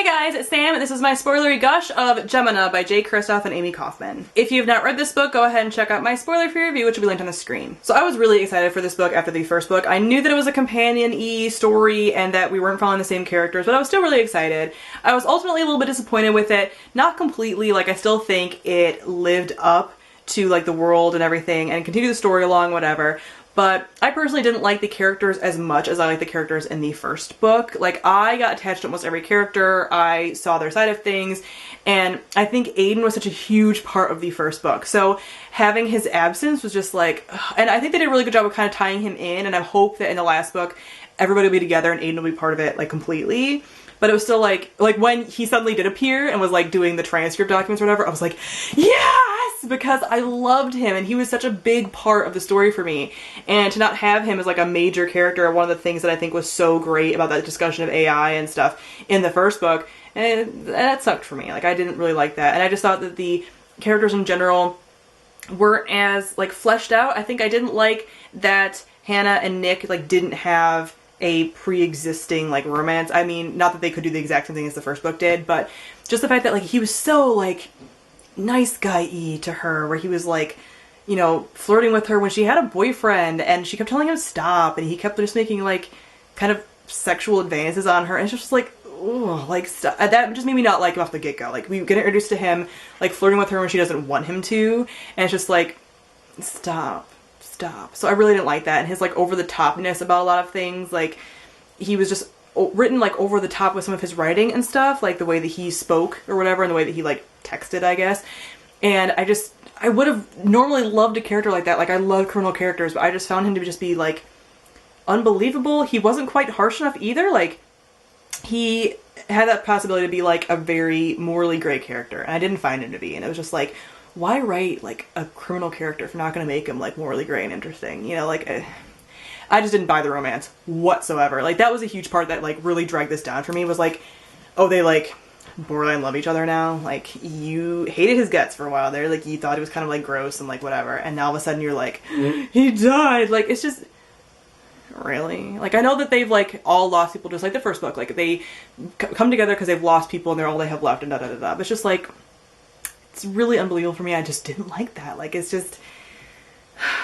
Hi guys, it's Sam, and this is my spoilery gush of Gemina by J. Kristoff and Amy Kaufman. If you have not read this book, go ahead and check out my spoiler-free review, which will be linked on the screen. So I was really excited for this book after the first book. I knew that it was a companion-y story and that we weren't following the same characters, but I was still really excited. I was ultimately a little bit disappointed with it. Not completely, like I still think it lived up to like the world and everything and continued the story along, whatever. But I personally didn't like the characters as much as I liked the characters in the first book. Like, I got attached to almost every character, I saw their side of things, and I think Aiden was such a huge part of the first book. So having his absence was just like, ugh. And I think they did a really good job of kind of tying him in, and I hope that in the last book, everybody will be together and Aiden will be part of it, like, completely. But it was still like when he suddenly did appear and was like doing the transcript documents or whatever, I was like, yes! Because I loved him and he was such a big part of the story for me. And to not have him as like a major character, one of the things that I think was so great about that discussion of AI and stuff in the first book, and that sucked for me. Like, I didn't really like that. And I just thought that the characters in general weren't as like fleshed out. I think I didn't like that Hannah and Nick like didn't have a pre-existing like romance. I mean, not that they could do the exact same thing as the first book did, but just the fact that like he was so like nice guy-y to her, where he was like, you know, flirting with her when she had a boyfriend and she kept telling him stop and he kept just making like kind of sexual advances on her, and it's just like, oh, like stop. That just made me not like him off the get-go. Like, we get introduced to him like flirting with her when she doesn't want him to, and it's just like, stop. So I really didn't like that. And his like over the topness about a lot of things, like he was just written like over the top with some of his writing and stuff, like the way that he spoke or whatever, and the way that he like texted, I guess. And I would have normally loved a character like that. Like, I love criminal characters, but I just found him to just be like unbelievable. He wasn't quite harsh enough either. Like, he had that possibility to be like a very morally gray character, and I didn't find him to be. And it was just like, why write like a criminal character if you're not going to make him like morally gray and interesting? You know, like, I just didn't buy the romance whatsoever. Like, that was a huge part that like really dragged this down for me, was like, oh, they like borderline love each other now. Like, you hated his guts for a while there. Like, you thought he was kind of like gross and like whatever. And now all of a sudden you're like, he died. Like, it's just, really? Like, I know that they've like all lost people just like the first book. Like, they come together because they've lost people and they're all they have left and da da da da. But it's just like, it's really unbelievable for me. I just didn't like that. Like, it's just,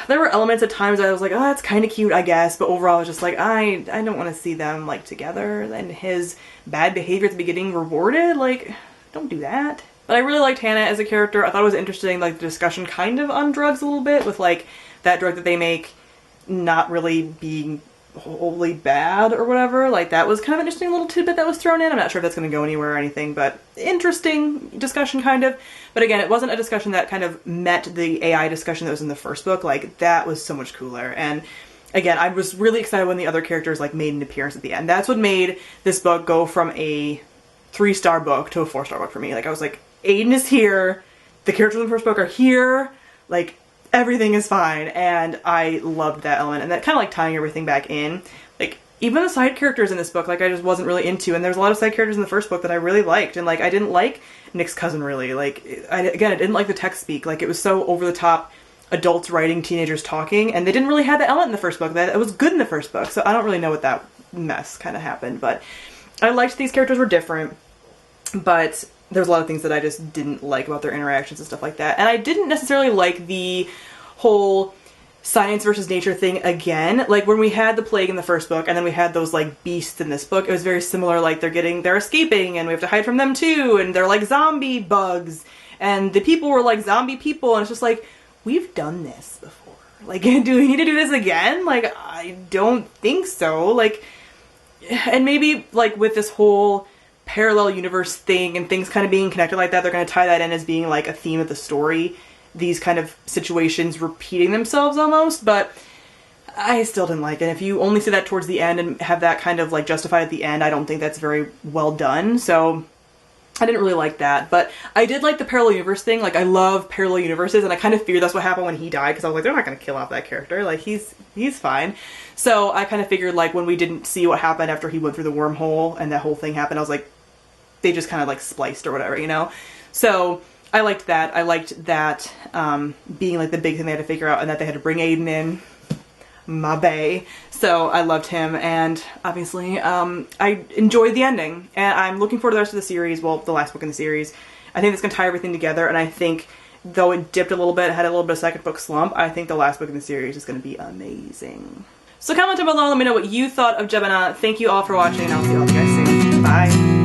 there were elements at times I was like, oh, that's kind of cute, I guess. But overall, I was just like, I don't want to see them like together. And his bad behavior at the beginning rewarded. Like, don't do that. But I really liked Hannah as a character. I thought it was interesting, like, the discussion kind of on drugs a little bit, with like that drug that they make not really being wholly bad or whatever. Like, that was kind of an interesting little tidbit that was thrown in. I'm not sure if that's going to go anywhere or anything, but interesting discussion kind of. But again, it wasn't a discussion that kind of met the AI discussion that was in the first book. Like, that was so much cooler. And again, I was really excited when the other characters like made an appearance at the end. That's what made this book go from a 3-star book to a 4-star book for me. Like, I was like, Aiden is here, the characters in the first book are here, like, everything is fine. And I loved that element, and that kind of like tying everything back in. Like, even the side characters in this book, like, I just wasn't really into, and there's a lot of side characters in the first book that I really liked. And like, I didn't like Nick's cousin really. Like, I didn't like the text speak. Like, it was so over the top, adults writing, teenagers talking, and they didn't really have that element in the first book. That it was good in the first book, so I don't really know what that mess kind of happened. But I liked these characters were different, but there's a lot of things that I just didn't like about their interactions and stuff like that. And I didn't necessarily like the whole science versus nature thing again. Like, when we had the plague in the first book and then we had those like beasts in this book, it was very similar. Like, they're escaping and we have to hide from them too, and they're like zombie bugs, and the people were like zombie people, and it's just like, we've done this before. Like, do we need to do this again? Like, I don't think so. Like, and maybe like with this whole parallel universe thing and things kind of being connected like that, they're going to tie that in as being like a theme of the story, these kind of situations repeating themselves almost. But I still didn't like it. If you only see that towards the end and have that kind of like justified at the end, I don't think that's very well done. So I didn't really like that. But I did like the parallel universe thing. Like, I love parallel universes, and I kind of feared that's what happened when he died, because I was like, they're not going to kill off that character. Like, he's fine. So I kind of figured, like, when we didn't see what happened after he went through the wormhole and that whole thing happened, I was like, they just kind of like spliced or whatever, you know? So I liked that. I liked that being like the big thing they had to figure out, and that they had to bring Aiden in. my bae. So I loved him, and obviously I enjoyed the ending, and I'm looking forward to the rest of the series, well, the last book in the series. I think it's going to tie everything together, and I think though it dipped a little bit, had a little bit of second book slump, I think the last book in the series is going to be amazing. So comment down below and let me know what you thought of Gemina. Thank you all for watching, and I'll see all of you guys soon. Bye!